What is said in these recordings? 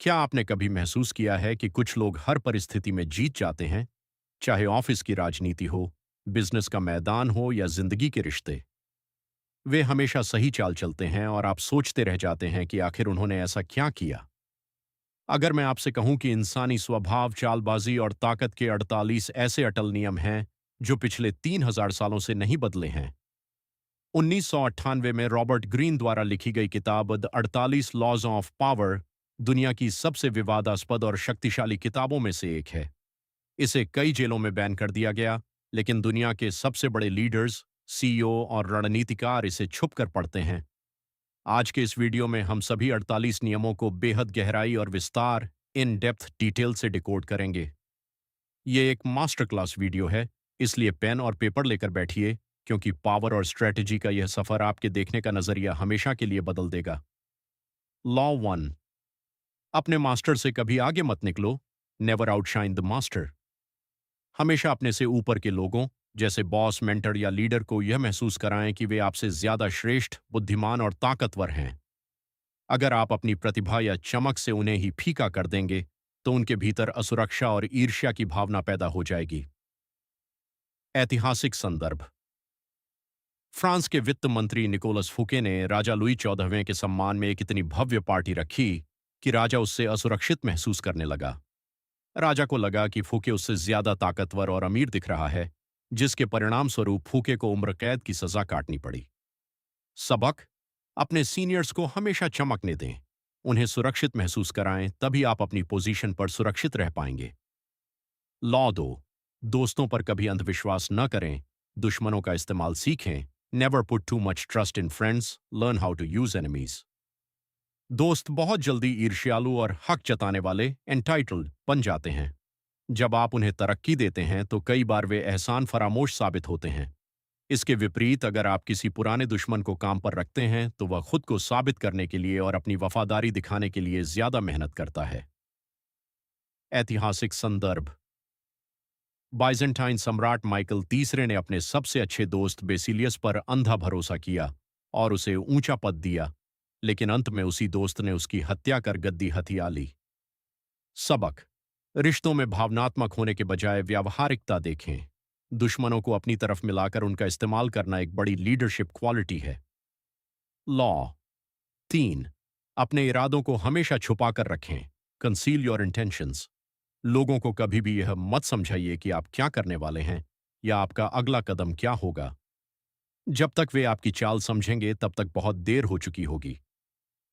क्या आपने कभी महसूस किया है कि कुछ लोग हर परिस्थिति में जीत जाते हैं, चाहे ऑफिस की राजनीति हो, बिजनेस का मैदान हो या जिंदगी के रिश्ते? वे हमेशा सही चाल चलते हैं और आप सोचते रह जाते हैं कि आखिर उन्होंने ऐसा क्या किया। अगर मैं आपसे कहूं कि इंसानी स्वभाव, चालबाजी और ताकत के 48 ऐसे अटल नियम हैं जो पिछले 3000 सालों से नहीं बदले हैं। 1998 में रॉबर्ट ग्रीन द्वारा लिखी गई किताब द 48 लॉज ऑफ पावर दुनिया की सबसे विवादास्पद और शक्तिशाली किताबों में से एक है। इसे कई जेलों में बैन कर दिया गया, लेकिन दुनिया के सबसे बड़े लीडर्स, सीईओ और रणनीतिकार इसे छुप कर पढ़ते हैं। आज के इस वीडियो में हम सभी 48 नियमों को बेहद गहराई और विस्तार, इन डेप्थ डिटेल से डिकोड करेंगे। ये एक मास्टर क्लास वीडियो है, इसलिए पेन और पेपर लेकर बैठिए, क्योंकि पावर और स्ट्रेटजी का यह सफर आपके देखने का नजरिया हमेशा के लिए बदल देगा। लॉ वन, अपने मास्टर से कभी आगे मत निकलो। Never outshine the master. हमेशा अपने से ऊपर के लोगों, जैसे बॉस, मेंटर या लीडर को यह महसूस कराएं कि वे आपसे ज्यादा श्रेष्ठ, बुद्धिमान और ताकतवर हैं। अगर आप अपनी प्रतिभा या चमक से उन्हें ही फीका कर देंगे, तो उनके भीतर असुरक्षा और ईर्ष्या की भावना पैदा हो जाएगी। ऐतिहासिक संदर्भ। फ्रांस के वित्त मंत्री निकोलस फुके ने राजा लुई 14वें के सम्मान में एक इतनी भव्य पार्टी रखी कि राजा उससे असुरक्षित महसूस करने लगा। राजा को लगा कि फूके उससे ज्यादा ताकतवर और अमीर दिख रहा है, जिसके परिणाम स्वरूप फूके को उम्र कैद की सजा काटनी पड़ी। सबक, अपने सीनियर्स को हमेशा चमकने दें। उन्हें सुरक्षित महसूस कराएं, तभी आप अपनी पोजीशन पर सुरक्षित रह पाएंगे। लॉ दो, दोस्तों पर कभी अंधविश्वास न करें, दुश्मनों का इस्तेमाल सीखें। Never put too much trust in friends, learn how to use enemies. दोस्त बहुत जल्दी ईर्ष्यालु और हक जताने वाले, एंटाइटल्ड बन जाते हैं। जब आप उन्हें तरक्की देते हैं तो कई बार वे एहसान फरामोश साबित होते हैं। इसके विपरीत, अगर आप किसी पुराने दुश्मन को काम पर रखते हैं तो वह खुद को साबित करने के लिए और अपनी वफादारी दिखाने के लिए ज्यादा मेहनत करता है। ऐतिहासिक संदर्भ। बाइजेंटाइन सम्राट माइकल तीसरे ने अपने सबसे अच्छे दोस्त बेसिलियस पर अंधा भरोसा किया और उसे ऊंचा पद दिया, लेकिन अंत में उसी दोस्त ने उसकी हत्या कर गद्दी हथिया ली। सबक, रिश्तों में भावनात्मक होने के बजाय व्यावहारिकता देखें। दुश्मनों को अपनी तरफ मिलाकर उनका इस्तेमाल करना एक बड़ी लीडरशिप क्वालिटी है। लॉ तीन, अपने इरादों को हमेशा छुपा कर रखें। Conceal your intentions. लोगों को कभी भी यह मत समझाइए कि आप क्या करने वाले हैं या आपका अगला कदम क्या होगा। जब तक वे आपकी चाल समझेंगे, तब तक बहुत देर हो चुकी होगी।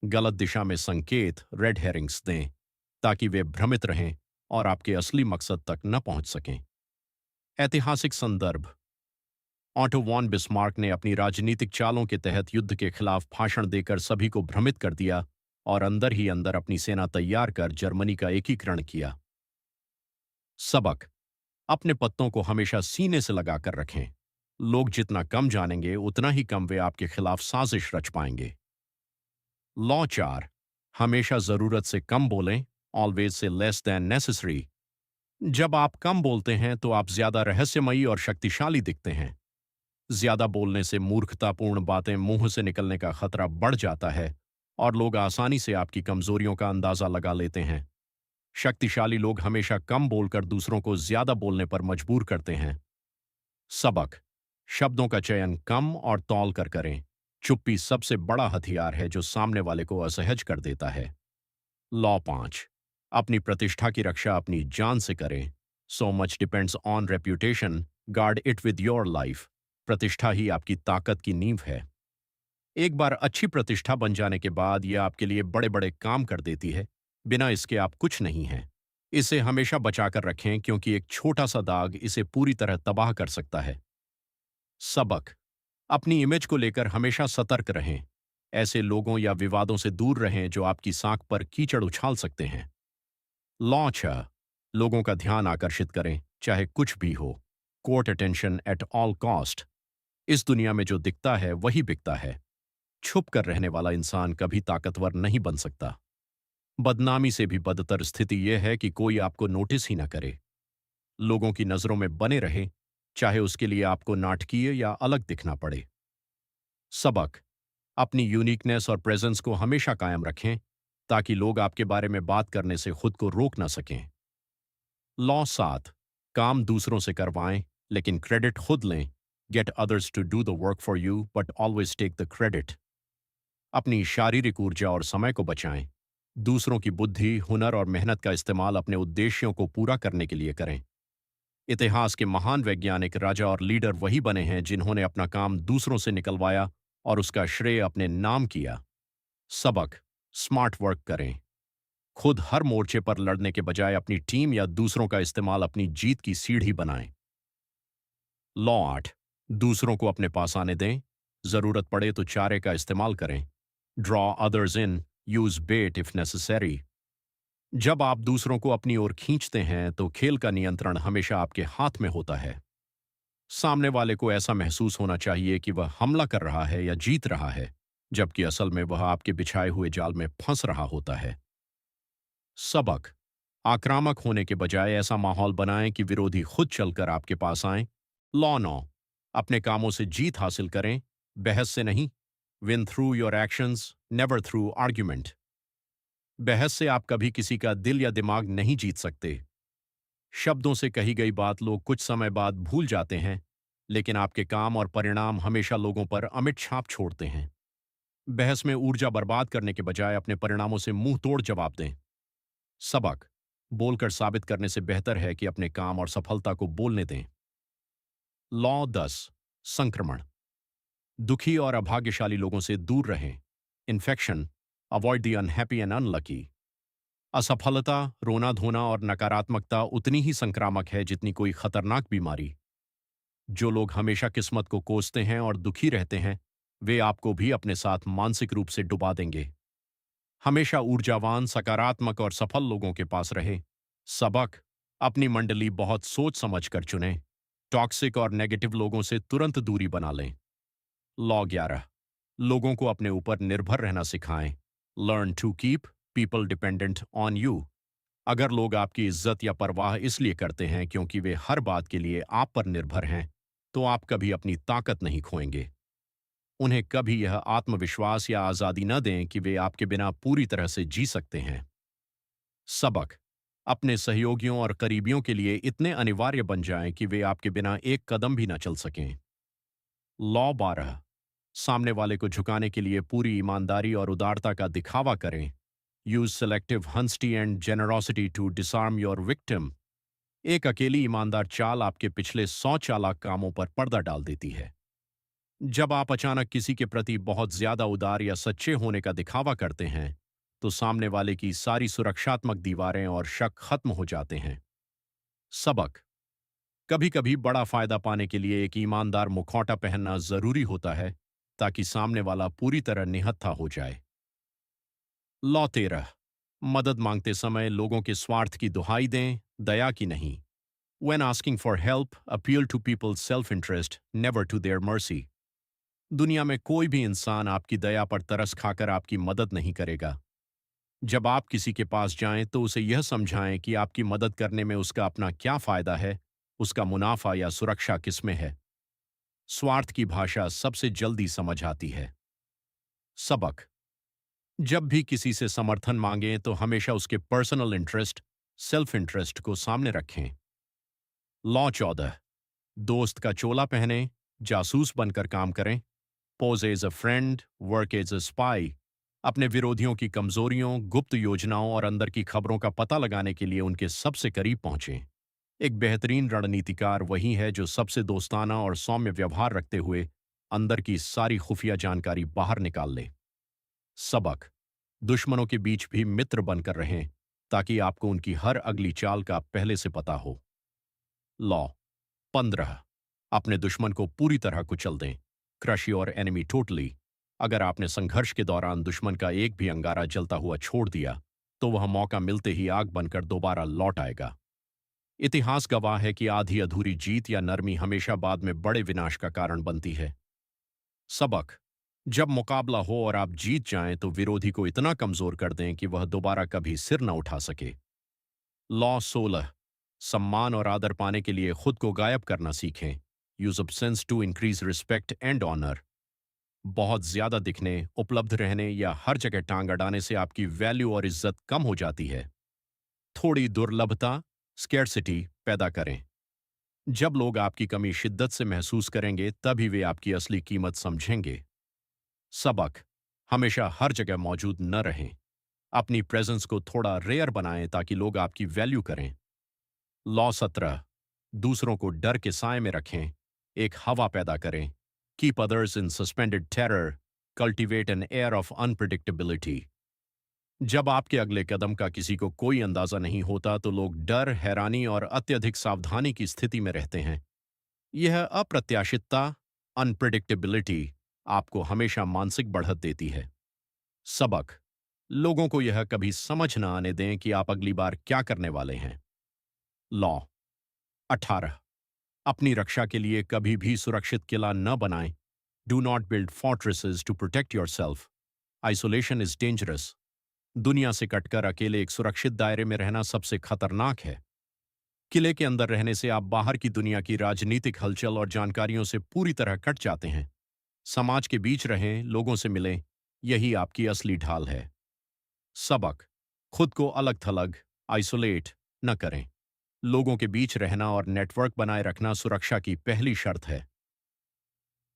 गलत दिशा में संकेत, रेड हेरिंग्स दें, ताकि वे भ्रमित रहें और आपके असली मकसद तक न पहुंच सकें। ऐतिहासिक संदर्भ। ऑटो वॉन बिस्मार्क ने अपनी राजनीतिक चालों के तहत युद्ध के खिलाफ भाषण देकर सभी को भ्रमित कर दिया और अंदर ही अंदर अपनी सेना तैयार कर जर्मनी का एकीकरण किया। सबक, अपने पत्तों को हमेशा सीने से लगाकर रखें। लोग जितना कम जानेंगे, उतना ही कम वे आपके खिलाफ साजिश रच पाएंगे। लॉ चार, हमेशा जरूरत से कम बोलें। Always say less than necessary. जब आप कम बोलते हैं तो आप ज्यादा रहस्यमयी और शक्तिशाली दिखते हैं। ज्यादा बोलने से मूर्खतापूर्ण बातें मुंह से निकलने का खतरा बढ़ जाता है और लोग आसानी से आपकी कमजोरियों का अंदाजा लगा लेते हैं। शक्तिशाली लोग हमेशा कम बोलकर दूसरों को ज्यादा बोलने पर मजबूर करते हैं। सबक, शब्दों का चयन कम और तौल कर करें। चुप्पी सबसे बड़ा हथियार है जो सामने वाले को असहज कर देता है। लॉ पांच, अपनी प्रतिष्ठा की रक्षा अपनी जान से करें। So much depends on reputation, guard it with your life. प्रतिष्ठा ही आपकी ताकत की नींव है। एक बार अच्छी प्रतिष्ठा बन जाने के बाद यह आपके लिए बड़े बड़े काम कर देती है। बिना इसके आप कुछ नहीं हैं। इसे हमेशा बचाकर रखें, क्योंकि एक छोटा सा दाग इसे पूरी तरह तबाह कर सकता है। सबक, अपनी इमेज को लेकर हमेशा सतर्क रहें। ऐसे लोगों या विवादों से दूर रहें जो आपकी साख पर कीचड़ उछाल सकते हैं। लॉ छह, लोगों का ध्यान आकर्षित करें, चाहे कुछ भी हो। Court attention at all cost. इस दुनिया में जो दिखता है वही बिकता है। छुप कर रहने वाला इंसान कभी ताकतवर नहीं बन सकता। बदनामी से भी बदतर स्थिति यह है कि कोई आपको नोटिस ही ना करे। लोगों की नजरों में बने रहे, चाहे उसके लिए आपको नाटकीय या अलग दिखना पड़े। सबक, अपनी यूनिकनेस और प्रेजेंस को हमेशा कायम रखें। ताकि लोग आपके बारे में बात करने से खुद को रोक ना सकें। लॉ 7, काम दूसरों से करवाएं लेकिन क्रेडिट खुद लें। Get others to do the work for you but always take the credit. अपनी शारीरिक ऊर्जा और समय को बचाएं। दूसरों की बुद्धि, हुनर और मेहनत का इस्तेमाल अपने उद्देश्यों को पूरा करने के लिए करें। इतिहास के महान वैज्ञानिक, राजा और लीडर वही बने हैं जिन्होंने अपना काम दूसरों से निकलवाया और उसका श्रेय अपने नाम किया। सबक, स्मार्ट वर्क करें। खुद हर मोर्चे पर लड़ने के बजाय अपनी टीम या दूसरों का इस्तेमाल अपनी जीत की सीढ़ी बनाएं। लॉ 8, दूसरों को अपने पास आने दें। जरूरत पड़े तो चारे का इस्तेमाल करें। Draw others in, use bait if necessary. जब आप दूसरों को अपनी ओर खींचते हैं तो खेल का नियंत्रण हमेशा आपके हाथ में होता है। सामने वाले को ऐसा महसूस होना चाहिए कि वह हमला कर रहा है या जीत रहा है, जबकि असल में वह आपके बिछाए हुए जाल में फंस रहा होता है। सबक, आक्रामक होने के बजाय ऐसा माहौल बनाएं कि विरोधी खुद चलकर आपके पास आएं। लॉ 9, अपने कामों से जीत हासिल करें, बहस से नहीं। Win through your actions, never through argument. बहस से आप कभी किसी का दिल या दिमाग नहीं जीत सकते। शब्दों से कही गई बात लोग कुछ समय बाद भूल जाते हैं, लेकिन आपके काम और परिणाम हमेशा लोगों पर अमिट छाप छोड़ते हैं। बहस में ऊर्जा बर्बाद करने के बजाय अपने परिणामों से मुंह तोड़ जवाब दें। सबक, बोलकर साबित करने से बेहतर है कि अपने काम और सफलता को बोलने दें। लॉ 10, संक्रमण। दुखी और अभाग्यशाली लोगों से दूर रहें। Infection, avoid the unhappy and unlucky. असफलता, रोना धोना और नकारात्मकता उतनी ही संक्रामक है जितनी कोई खतरनाक बीमारी। जो लोग हमेशा किस्मत को कोसते हैं और दुखी रहते हैं, वे आपको भी अपने साथ मानसिक रूप से डुबा देंगे। हमेशा ऊर्जावान, सकारात्मक और सफल लोगों के पास रहे। सबक, अपनी मंडली बहुत सोच समझ कर चुनें। टॉक्सिक और नेगेटिव लोगों से तुरंत दूरी बना लें। लॉ 11, लोगों को अपने ऊपर निर्भर रहना सिखाएं। Learn to keep people dependent on you. अगर लोग आपकी इज्जत या परवाह इसलिए करते हैं क्योंकि वे हर बात के लिए आप पर निर्भर हैं, तो आप कभी अपनी ताकत नहीं खोएंगे। उन्हें कभी यह आत्मविश्वास या आज़ादी न दें कि वे आपके बिना पूरी तरह से जी सकते हैं। सबक, अपने सहयोगियों और करीबियों के लिए इतने अनिवार्य बन जाएं कि वे आपके बिना एक कदम भी न चल सकें। लॉ 12, सामने वाले को झुकाने के लिए पूरी ईमानदारी और उदारता का दिखावा करें। Use selective honesty and generosity to disarm your victim. एक अकेली ईमानदार चाल आपके पिछले 100 चालाक कामों पर पर्दा डाल देती है। जब आप अचानक किसी के प्रति बहुत ज्यादा उदार या सच्चे होने का दिखावा करते हैं, तो सामने वाले की सारी सुरक्षात्मक दीवारें और शक खत्म हो जाते हैं। सबक, कभी कभी बड़ा फायदा पाने के लिए एक ईमानदार मुखौटा पहनना जरूरी होता है, ताकि सामने वाला पूरी तरह निहत्था हो जाए। लॉ 13, मदद मांगते समय लोगों के स्वार्थ की दुहाई दें, दया की नहीं। When asking for help, appeal to people's self-interest, never to their mercy. दुनिया में कोई भी इंसान आपकी दया पर तरस खाकर आपकी मदद नहीं करेगा। जब आप किसी के पास जाएं तो उसे यह समझाएं कि आपकी मदद करने में उसका अपना क्या फायदा है, उसका मुनाफा या सुरक्षा किसमें है। स्वार्थ की भाषा सबसे जल्दी समझ आती है। सबक, जब भी किसी से समर्थन मांगें तो हमेशा उसके पर्सनल इंटरेस्ट, सेल्फ इंटरेस्ट को सामने रखें। लॉ 14, दोस्त का चोला पहने, जासूस बनकर काम करें। Pose as a friend, work as a spy. अपने विरोधियों की कमजोरियों, गुप्त योजनाओं और अंदर की खबरों का पता लगाने के लिए उनके सबसे करीब पहुंचें। एक बेहतरीन रणनीतिकार वही है जो सबसे दोस्ताना और सौम्य व्यवहार रखते हुए अंदर की सारी खुफिया जानकारी बाहर निकाल ले। सबक, दुश्मनों के बीच भी मित्र बनकर रहें, ताकि आपको उनकी हर अगली चाल का पहले से पता हो। लॉ 15, अपने दुश्मन को पूरी तरह कुचल दें। Crush your enemy totally. अगर आपने संघर्ष के दौरान दुश्मन का एक भी अंगारा जलता हुआ छोड़ दिया, तो वह मौका मिलते ही आग बनकर दोबारा लौट आएगा। इतिहास गवाह है कि आधी अधूरी जीत या नरमी हमेशा बाद में बड़े विनाश का कारण बनती है। सबक, जब मुकाबला हो और आप जीत जाएं तो विरोधी को इतना कमजोर कर दें कि वह दोबारा कभी सिर न उठा सके। लॉ 16, सम्मान और आदर पाने के लिए खुद को गायब करना सीखें। Use absence to increase respect and honour. बहुत ज्यादा दिखने, उपलब्ध रहने या हर जगह टांग अड़ाने से आपकी वैल्यू और इज्जत कम हो जाती है। थोड़ी दुर्लभता, स्कैर्सिटी पैदा करें। जब लोग आपकी कमी शिद्दत से महसूस करेंगे, तभी वे आपकी असली कीमत समझेंगे। सबक: हमेशा हर जगह मौजूद न रहें। अपनी प्रेजेंस को थोड़ा रेयर बनाएं ताकि लोग आपकी वैल्यू करें। लॉ 17: दूसरों को डर के साए में रखें, एक हवा पैदा करें। Keep others in suspended terror, cultivate an air of unpredictability. जब आपके अगले कदम का किसी को कोई अंदाजा नहीं होता, तो लोग डर, हैरानी और अत्यधिक सावधानी की स्थिति में रहते हैं। यह अप्रत्याशितता, अनप्रिडिक्टेबिलिटी, आपको हमेशा मानसिक बढ़त देती है। सबक: लोगों को यह कभी समझ न आने दें कि आप अगली बार क्या करने वाले हैं। लॉ 18: अपनी रक्षा के लिए कभी भी सुरक्षित किला न बनाएं। Do not build fortresses to protect yourself. Isolation is dangerous. दुनिया से कटकर अकेले एक सुरक्षित दायरे में रहना सबसे खतरनाक है। किले के अंदर रहने से आप बाहर की दुनिया की राजनीतिक हलचल और जानकारियों से पूरी तरह कट जाते हैं। समाज के बीच रहें, लोगों से मिलें, यही आपकी असली ढाल है। सबक: खुद को अलग थलग, आइसोलेट न करें। लोगों के बीच रहना और नेटवर्क बनाए रखना सुरक्षा की पहली शर्त है।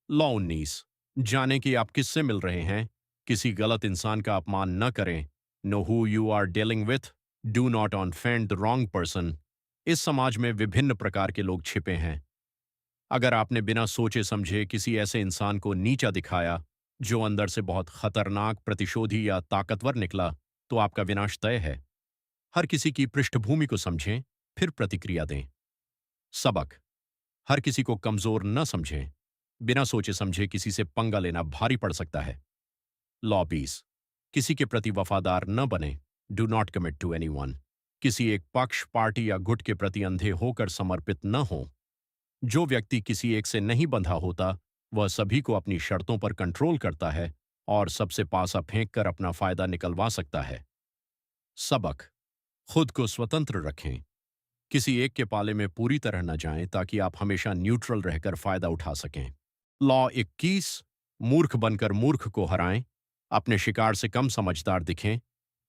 लॉ 19: जाने कि आप किससे मिल रहे हैं। किसी गलत इंसान का अपमान न करें। Know who you are dealing with. Do not offend the wrong person. इस समाज में विभिन्न प्रकार के लोग छिपे हैं। अगर आपने बिना सोचे समझे किसी ऐसे इंसान को नीचा दिखाया जो अंदर से बहुत खतरनाक, प्रतिशोधी या ताकतवर निकला, तो आपका विनाश तय है। हर किसी की पृष्ठभूमि को समझें, फिर प्रतिक्रिया दें। सबक: हर किसी को कमजोर न समझें। बिना सोचे समझे किसी से पंगा लेना भारी पड़ सकता है। लॉ 20: किसी के प्रति वफादार न बने। Do not commit to anyone. किसी एक पक्ष, पार्टी या गुट के प्रति अंधे होकर समर्पित न हो। जो व्यक्ति किसी एक से नहीं बंधा होता, वह सभी को अपनी शर्तों पर कंट्रोल करता है और सबसे पासा फेंक कर अपना फायदा निकलवा सकता है। सबक: खुद को स्वतंत्र रखें। किसी एक के पाले में पूरी तरह न जाएं ताकि आप हमेशा न्यूट्रल रहकर फायदा उठा सकें। लॉ 21: मूर्ख बनकर मूर्ख को हराएं। अपने शिकार से कम समझदार दिखें।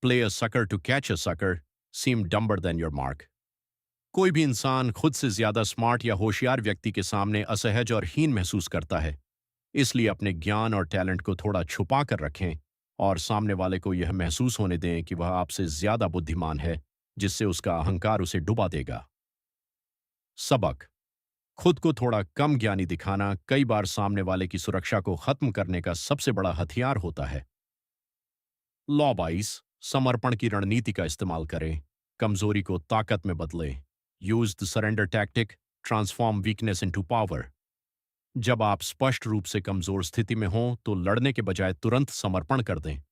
Play a sucker to catch a sucker, seem dumber than your mark. कोई भी इंसान खुद से ज्यादा स्मार्ट या होशियार व्यक्ति के सामने असहज और हीन महसूस करता है। इसलिए अपने ज्ञान और टैलेंट को थोड़ा छुपा कर रखें और सामने वाले को यह महसूस होने दें कि वह आपसे ज्यादा बुद्धिमान है, जिससे उसका अहंकार उसे डुबा देगा। सबक: खुद को थोड़ा कम ज्ञानी दिखाना कई बार सामने वाले की सुरक्षा को खत्म करने का सबसे बड़ा हथियार होता है। लॉ 22: समर्पण की रणनीति का इस्तेमाल करें। कमजोरी को ताकत में बदलें। Use the surrender tactic, transform weakness into power. जब आप स्पष्ट रूप से कमजोर स्थिति में हों, तो लड़ने के बजाय तुरंत समर्पण कर दें।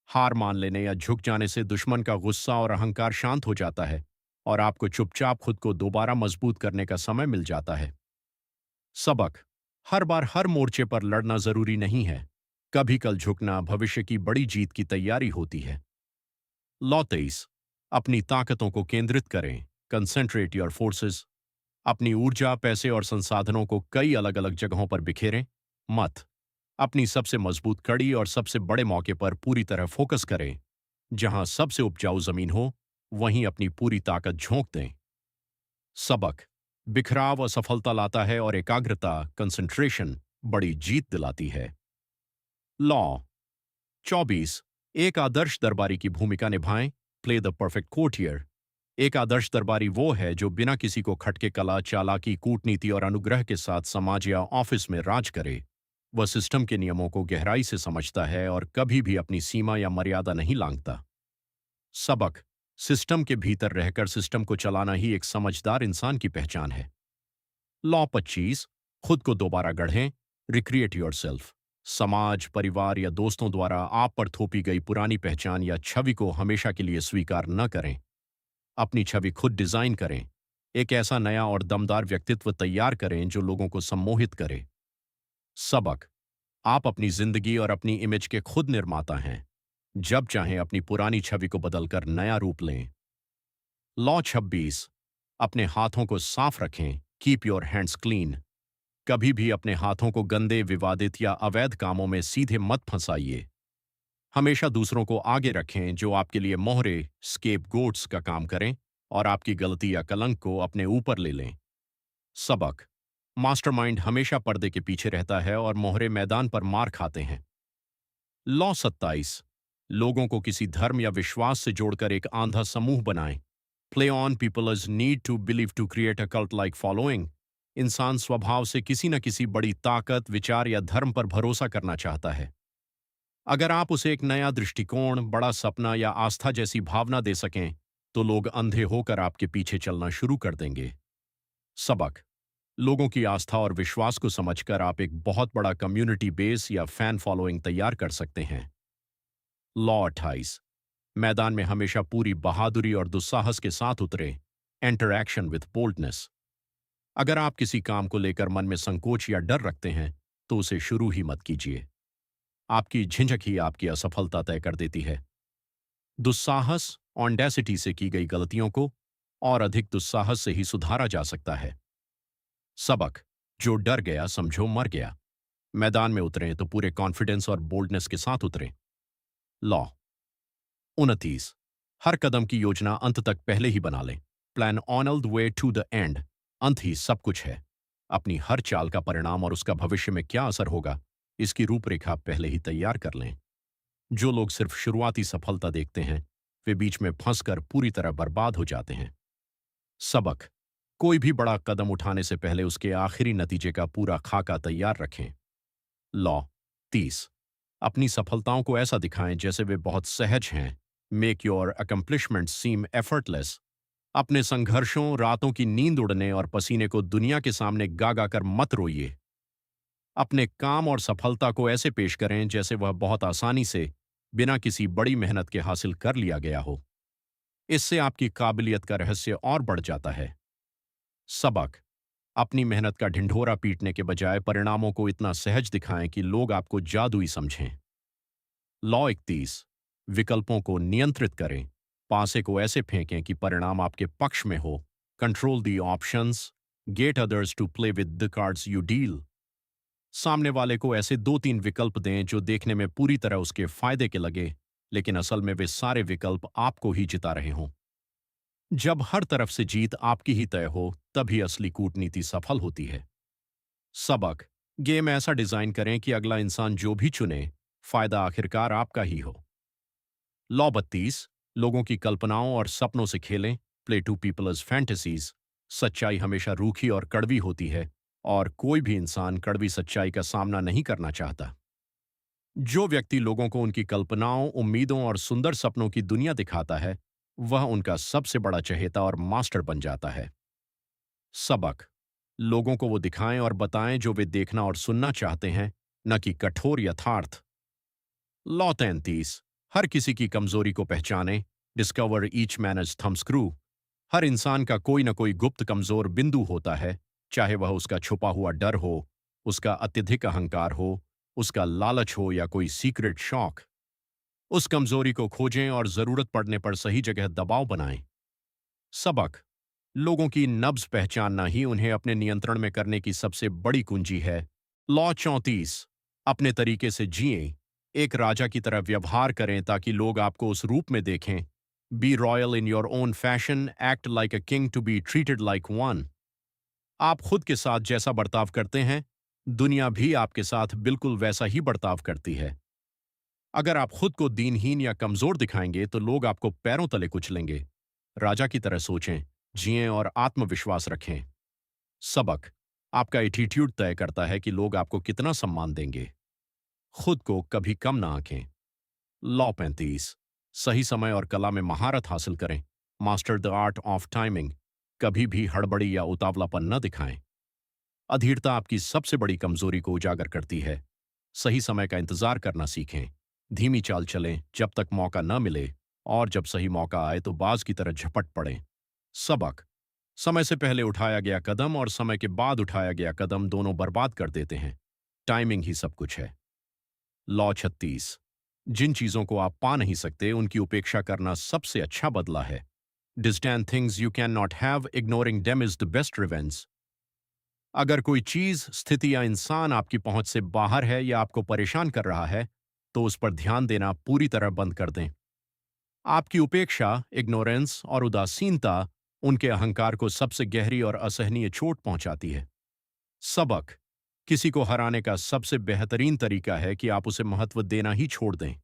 हार मान लेने या झुक जाने से दुश्मन का गुस्सा और अहंकार शांत हो जाता है और आपको चुपचाप खुद को दोबारा मजबूत करने का समय मिल जाता है। सबक: हर बार हर मोर्चे पर लड़ना जरूरी नहीं है। कभी कल झुकना भविष्य की बड़ी जीत की तैयारी होती है। लॉ 23: अपनी ताकतों को केंद्रित करें। Concentrate your forces. अपनी ऊर्जा, पैसे और संसाधनों को कई अलग अलग जगहों पर बिखेरें मत। अपनी सबसे मजबूत कड़ी और सबसे बड़े मौके पर पूरी तरह फोकस करें। जहां सबसे उपजाऊ जमीन हो, वहीं अपनी पूरी ताकत झोंक दें। सबक: बिखराव असफलता लाता है और एकाग्रता, कंसंट्रेशन, बड़ी जीत दिलाती है। लॉ 24: एक आदर्श दरबारी की भूमिका निभाएं। Play the perfect courtier. एक आदर्श दरबारी वो है जो बिना किसी को खटके कला, चालाकी, कूटनीति और अनुग्रह के साथ समाज या ऑफिस में राज करे। वह सिस्टम के नियमों को गहराई से समझता है और कभी भी अपनी सीमा या मर्यादा नहीं लांघता। सबक: सिस्टम के भीतर रहकर सिस्टम को चलाना ही एक समझदार इंसान की पहचान है। लॉ 25: खुद को दोबारा गढ़ें। Recreate yourself. समाज, परिवार या दोस्तों द्वारा आप पर थोपी गई पुरानी पहचान या छवि को हमेशा के लिए स्वीकार न करें। अपनी छवि खुद डिजाइन करें। एक ऐसा नया और दमदार व्यक्तित्व तैयार करें जो लोगों को सम्मोहित करे। सबक: आप अपनी जिंदगी और अपनी इमेज के खुद निर्माता हैं। जब चाहें अपनी पुरानी छवि को बदलकर नया रूप लें। लॉ 26: अपने हाथों को साफ रखें। Keep your hands clean. कभी भी अपने हाथों को गंदे, विवादित या अवैध कामों में सीधे मत फंसाइए। हमेशा दूसरों को आगे रखें जो आपके लिए मोहरे, स्केपगोट्स का काम करें और आपकी गलती या कलंक को अपने ऊपर ले लें। सबक: मास्टरमाइंड हमेशा पर्दे के पीछे रहता है और मोहरे मैदान पर मार खाते हैं। लॉ 27: लोगों को किसी धर्म या विश्वास से जोड़कर एक आंधा समूह बनाएं। Play on people's need to believe to create a cult like following. इंसान स्वभाव से किसी न किसी बड़ी ताकत, विचार या धर्म पर भरोसा करना चाहता है। अगर आप उसे एक नया दृष्टिकोण, बड़ा सपना या आस्था जैसी भावना दे सकें, तो लोग अंधे होकर आपके पीछे चलना शुरू कर देंगे। सबक: लोगों की आस्था और विश्वास को समझकर आप एक बहुत बड़ा कम्युनिटी बेस या फैन फॉलोइंग तैयार कर सकते हैं। लॉ 28: मैदान में हमेशा पूरी बहादुरी और दुस्साहस के साथ उतरे। Interaction with boldness. अगर आप किसी काम को लेकर मन में संकोच या डर रखते हैं, तो उसे शुरू ही मत कीजिए। आपकी झिझक ही आपकी असफलता तय कर देती है। दुस्साहस, ऑडेसिटी से की गई गलतियों को और अधिक दुस्साहस से ही सुधारा जा सकता है। सबक: जो डर गया समझो मर गया। मैदान में उतरें तो पूरे कॉन्फिडेंस और बोल्डनेस के साथ उतरें। लॉ 29: हर कदम की योजना अंत तक पहले ही बना लें। Plan on all the way to the end. अंत ही सब कुछ है। अपनी हर चाल का परिणाम और उसका भविष्य में क्या असर होगा, इसकी रूपरेखा पहले ही तैयार कर लें। जो लोग सिर्फ शुरुआती सफलता देखते हैं, वे बीच में फंसकर पूरी तरह बर्बाद हो जाते हैं। सबक: कोई भी बड़ा कदम उठाने से पहले उसके आखिरी नतीजे का पूरा खाका तैयार रखें। लॉ 30: अपनी सफलताओं को ऐसा दिखाएं जैसे वे बहुत सहज हैं। Make your accomplishment seem effortless. अपने संघर्षों, रातों की नींद उड़ने और पसीने को दुनिया के सामने गा गा कर मत रोइए। अपने काम और सफलता को ऐसे पेश करें जैसे वह बहुत आसानी से, बिना किसी बड़ी मेहनत के हासिल कर लिया गया हो। इससे आपकी काबिलियत का रहस्य और बढ़ जाता है। सबक: अपनी मेहनत का ढिंढोरा पीटने के बजाय परिणामों को इतना सहज दिखाएं कि लोग आपको जादुई समझें। लॉ 31: विकल्पों को नियंत्रित करें। पासे को ऐसे फेंकें कि परिणाम आपके पक्ष में हो। Control the options. Get others to play with the cards you deal. सामने वाले को ऐसे 2-3 विकल्प दें जो देखने में पूरी तरह उसके फायदे के लगे, लेकिन असल में वे सारे विकल्प आपको ही जिता रहे हों। जब हर तरफ से जीत आपकी ही तय हो, तभी असली कूटनीति सफल होती है। सबक: गेम ऐसा डिजाइन करें कि अगला इंसान जो भी चुने, फायदा आखिरकार आपका ही हो। लॉ 32: लोगों की कल्पनाओं और सपनों से खेलें। Play to people's fantasies. सच्चाई हमेशा रूखी और कड़वी होती है, और कोई भी इंसान कड़वी सच्चाई का सामना नहीं करना चाहता। जो व्यक्ति लोगों को उनकी कल्पनाओं, उम्मीदों और सुंदर सपनों की दुनिया दिखाता है, वह उनका सबसे बड़ा चहेता और मास्टर बन जाता है। सबक: लोगों को वो दिखाएं और बताएं जो वे देखना और सुनना चाहते हैं, न कि कठोर यथार्थ। लॉ 33: हर किसी की कमजोरी को पहचानें। Discover each man's thumb screw. हर इंसान का कोई न कोई गुप्त कमजोर बिंदु होता है, चाहे वह उसका छुपा हुआ डर हो, उसका अत्यधिक अहंकार हो, उसका लालच हो या कोई सीक्रेट शौक। उस कमजोरी को खोजें और जरूरत पड़ने पर सही जगह दबाव बनाएं। सबक: लोगों की नब्ज पहचानना ही उन्हें अपने नियंत्रण में करने की सबसे बड़ी कुंजी है। लॉ 34: अपने तरीके से जिएं। एक राजा की तरह व्यवहार करें ताकि लोग आपको उस रूप में देखें। Be royal in your own fashion. Act like a king to be treated like one. आप खुद के साथ जैसा बर्ताव करते हैं, दुनिया भी आपके साथ बिल्कुल वैसा ही बर्ताव करती है। अगर आप खुद को दीनहीन या कमजोर दिखाएंगे तो लोग आपको पैरों तले कुचलेंगे। राजा की तरह सोचें, जिएं और आत्मविश्वास रखें। सबक: आपका एटीट्यूड तय करता है कि लोग आपको कितना सम्मान देंगे। खुद को कभी कम ना आंकें। लॉ 35: सही समय और कला में महारत हासिल करें। Master the art of timing. कभी भी हड़बड़ी या उतावलापन न दिखाएं। अधीरता आपकी सबसे बड़ी कमजोरी को उजागर करती है। सही समय का इंतजार करना सीखें। धीमी चाल चलें जब तक मौका न मिले, और जब सही मौका आए तो बाज की तरह झपट पड़ें। सबक: समय से पहले उठाया गया कदम और समय के बाद उठाया गया कदम दोनों बर्बाद कर देते हैं। टाइमिंग ही सब कुछ है। लॉ 36: जिन चीजों को आप पा नहीं सकते, उनकी उपेक्षा करना सबसे अच्छा बदला है। Distant things you can not have, ignoring them is the best revenge. अगर कोई चीज, स्थिति या इंसान आपकी पहुंच से बाहर है या आपको परेशान कर रहा है, तो उस पर ध्यान देना पूरी तरह बंद कर दें। आपकी उपेक्षा, इग्नोरेंस और उदासीनता उनके अहंकार को सबसे गहरी और असहनीय चोट पहुंचाती है। सबक: किसी को हराने का सबसे बेहतरीन तरीका है कि आप उसे महत्व देना ही छोड़ दें।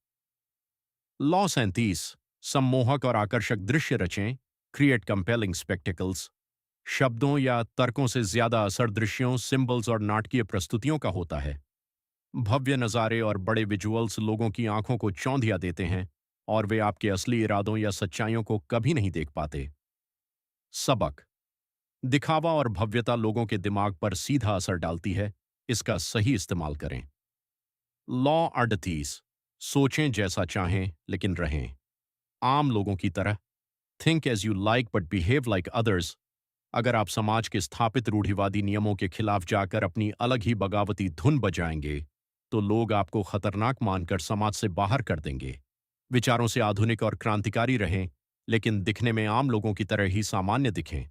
लॉ 37: सम्मोहक और आकर्षक दृश्य रचें। Create compelling spectacles. शब्दों या तर्कों से ज्यादा असर दृश्यों, सिंबल्स और नाटकीय प्रस्तुतियों का होता है। भव्य नज़ारे और बड़े विजुअल्स लोगों की आंखों को चौंधिया देते हैं और वे आपके असली इरादों या सच्चाइयों को कभी नहीं देख पाते। सबक: दिखावा और भव्यता लोगों के दिमाग पर सीधा असर डालती है। इसका सही इस्तेमाल करें। लॉ 38: सोचें जैसा चाहें लेकिन रहें आम लोगों की तरह। Think as you like but behave like others. अगर आप समाज के स्थापित रूढ़िवादी नियमों के खिलाफ जाकर अपनी अलग ही बगावती धुन बजाएंगे, तो लोग आपको खतरनाक मानकर समाज से बाहर कर देंगे। विचारों से आधुनिक और क्रांतिकारी रहें, लेकिन दिखने में आम लोगों की तरह ही सामान्य दिखें।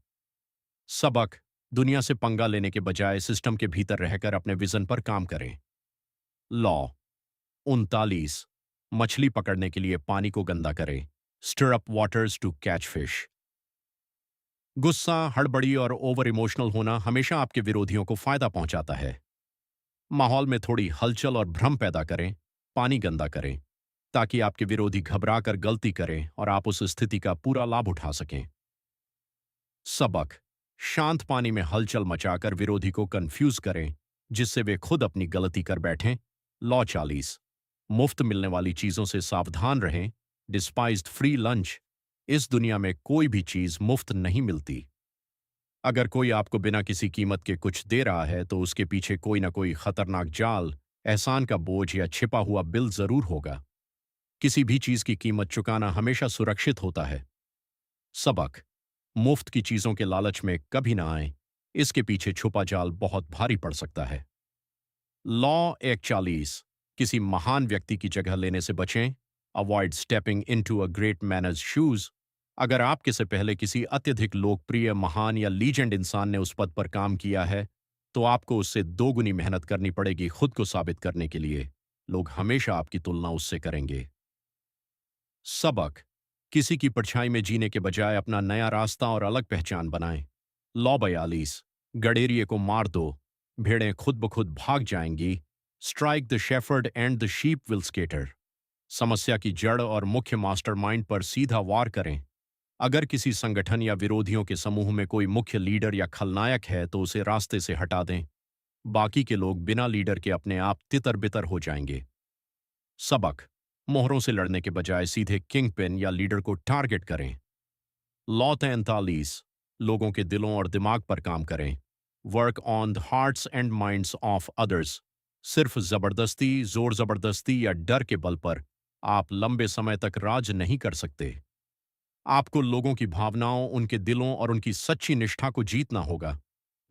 सबक: दुनिया से पंगा लेने के बजाय सिस्टम के भीतर रहकर अपने विजन पर काम करें। लॉ 39: मछली पकड़ने के लिए पानी को गंदा करें। Stir up waters to catch fish. गुस्सा, हड़बड़ी और ओवर इमोशनल होना हमेशा आपके विरोधियों को फायदा पहुंचाता है। माहौल में थोड़ी हलचल और भ्रम पैदा करें, पानी गंदा करें, ताकि आपके विरोधी घबरा कर गलती करें और आप उस स्थिति का पूरा लाभ उठा सकें। सबक: शांत पानी में हलचल मचाकर विरोधी को कंफ्यूज करें, जिससे वे खुद अपनी गलती कर बैठें। लॉ 40: मुफ्त मिलने वाली चीजों से सावधान रहें। डिस्पाइज्ड फ्री लंच। इस दुनिया में कोई भी चीज मुफ्त नहीं मिलती। अगर कोई आपको बिना किसी कीमत के कुछ दे रहा है, तो उसके पीछे कोई ना कोई खतरनाक जाल, एहसान का बोझ या छिपा हुआ बिल जरूर होगा। किसी भी चीज की कीमत चुकाना हमेशा सुरक्षित होता है। सबक: मुफ्त की चीजों के लालच में कभी ना आए। इसके पीछे छुपा जाल बहुत भारी पड़ सकता है। लॉ 41: किसी महान व्यक्ति की जगह लेने से बचें। Avoid stepping into a great manners shoes. अगर आपके से पहले किसी अत्यधिक लोकप्रिय, महान या लीजेंड इंसान ने उस पद पर काम किया है, तो आपको उससे दोगुनी मेहनत करनी पड़ेगी खुद को साबित करने के लिए। लोग हमेशा आपकी तुलना उससे करेंगे। सबक: किसी की परछाई में जीने के बजाय अपना नया रास्ता और अलग पहचान बनाएं। लॉ 42: गडेरिए को मार दो, भेड़ें खुद ब खुद भाग जाएंगी। Strike the shepherd and the sheep will scatter. समस्या की जड़ और मुख्य मास्टरमाइंड पर सीधा वार करें। अगर किसी संगठन या विरोधियों के समूह में कोई मुख्य लीडर या खलनायक है, तो उसे रास्ते से हटा दें। बाकी के लोग बिना लीडर के अपने आप तितर बितर हो जाएंगे। सबक: मोहरों से लड़ने के बजाय सीधे किंग पिन या लीडर को टारगेट करें। लॉ 43: लोगों के दिलों और दिमाग पर काम करें। Work on the hearts and minds of others. सिर्फ जबरदस्ती, जोर जबरदस्ती या डर के बल पर आप लंबे समय तक राज नहीं कर सकते। आपको लोगों की भावनाओं, उनके दिलों और उनकी सच्ची निष्ठा को जीतना होगा।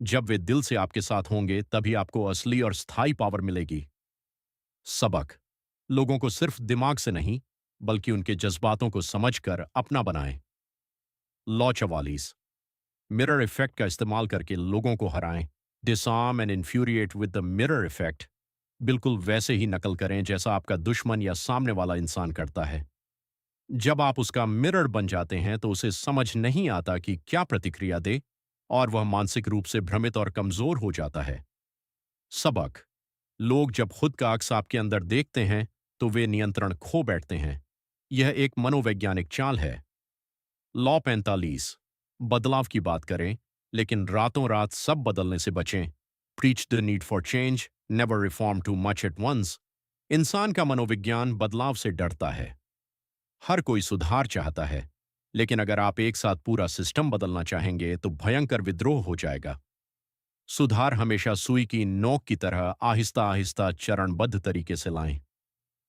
जब वे दिल से आपके साथ होंगे, तभी आपको असली और स्थायी पावर मिलेगी। सबक: लोगों को सिर्फ दिमाग से नहीं, बल्कि उनके जज्बातों को समझकर अपना बनाएं। लॉ 44: मिरर इफेक्ट का इस्तेमाल करके लोगों को हराएं। Disarm and infuriate with the mirror effect. बिल्कुल वैसे ही नकल करें जैसा आपका दुश्मन या सामने वाला इंसान करता है। जब आप उसका मिरर बन जाते हैं, तो उसे समझ नहीं आता कि क्या प्रतिक्रिया दे, और वह मानसिक रूप से भ्रमित और कमजोर हो जाता है। सबक: लोग जब खुद का अक्स आपके अंदर देखते हैं, तो वे नियंत्रण खो बैठते हैं। यह एक मनोवैज्ञानिक चाल है। लॉ 45: बदलाव की बात करें, लेकिन रातों रात सब बदलने से बचें। Preach the need for change, never reform too much at once. इंसान का मनोविज्ञान बदलाव से डरता है। हर कोई सुधार चाहता है, लेकिन अगर आप एक साथ पूरा सिस्टम बदलना चाहेंगे, तो भयंकर विद्रोह हो जाएगा। सुधार हमेशा सुई की नोक की तरह आहिस्ता आहिस्ता चरणबद्ध तरीके से लाएं।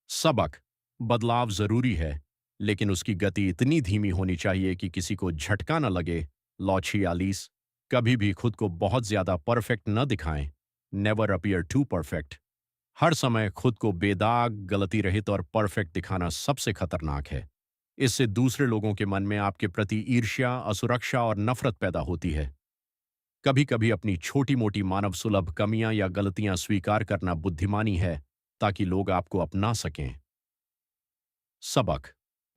सबक: बदलाव जरूरी है, लेकिन उसकी गति इतनी धीमी होनी चाहिए कि किसी को झटका न लगे। लॉ 46: कभी भी खुद को बहुत ज्यादा परफेक्ट न दिखाएं। Never appear to perfect. हर समय खुद को बेदाग, गलती रहित और परफेक्ट दिखाना सबसे खतरनाक है। इससे दूसरे लोगों के मन में आपके प्रति ईर्ष्या, असुरक्षा और नफरत पैदा होती है। कभी कभी अपनी छोटी मोटी मानव सुलभ कमियां या गलतियां स्वीकार करना बुद्धिमानी है, ताकि लोग आपको अपना सकें। सबक।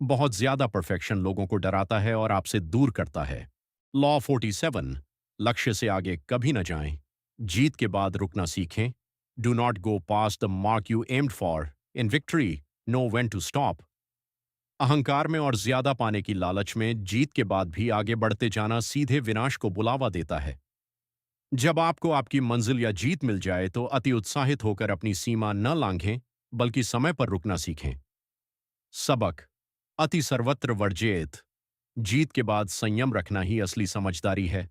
बहुत ज्यादा परफेक्शन लोगों को डराता है और आपसे दूर करता है। लॉ 47। लक्ष्य से आगे कभी न जाएं। जीत के बाद रुकना सीखें। Do not go past the mark you aimed for. In victory know when to stop. अहंकार में और ज्यादा पाने की लालच में जीत के बाद भी आगे बढ़ते जाना सीधे विनाश को बुलावा देता है। जब आपको आपकी मंजिल या जीत मिल जाए तो अति उत्साहित होकर अपनी सीमा न लांघें, बल्कि समय पर रुकना सीखें। सबक। अति सर्वत्र वर्जेत। जीत के बाद संयम रखना ही असली समझदारी है।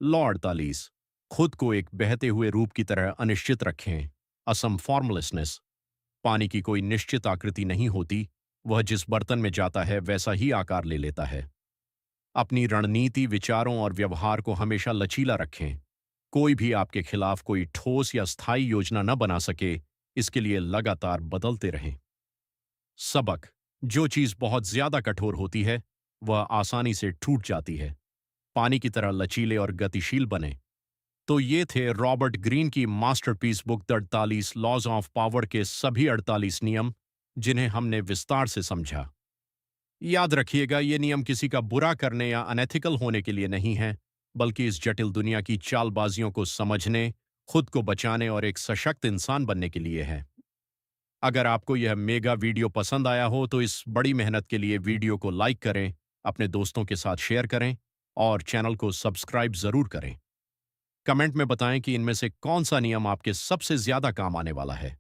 लॉ 48। खुद को एक बहते हुए रूप की तरह अनिश्चित रखें। असम फॉर्मलेसनेस। पानी की कोई निश्चित आकृति नहीं होती, वह जिस बर्तन में जाता है वैसा ही आकार ले लेता है। अपनी रणनीति, विचारों और व्यवहार को हमेशा लचीला रखें। कोई भी आपके खिलाफ कोई ठोस या स्थायी योजना न बना सके, इसके लिए लगातार बदलते रहें। सबक। जो चीज बहुत ज्यादा कठोर होती है वह आसानी से टूट जाती है। पानी की तरह लचीले और गतिशील बने। तो ये थे रॉबर्ट ग्रीन की masterpiece book the 48 laws of power के सभी 48 नियम, जिन्हें हमने विस्तार से समझा। याद रखिएगा, ये नियम किसी का बुरा करने या अनएथिकल होने के लिए नहीं है, बल्कि इस जटिल दुनिया की चालबाजियों को समझने, खुद को बचाने और एक सशक्त इंसान बनने के लिए है। अगर आपको यह मेगा वीडियो पसंद आया हो तो इस बड़ी मेहनत के लिए वीडियो को लाइक करें, अपने दोस्तों के साथ शेयर करें और चैनल को सब्सक्राइब जरूर करें। कमेंट में बताएं कि इनमें से कौन सा नियम आपके सबसे ज्यादा काम आने वाला है।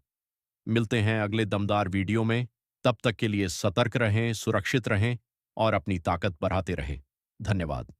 मिलते हैं अगले दमदार वीडियो में। तब तक के लिए सतर्क रहें, सुरक्षित रहें और अपनी ताकत बढ़ाते रहें। धन्यवाद।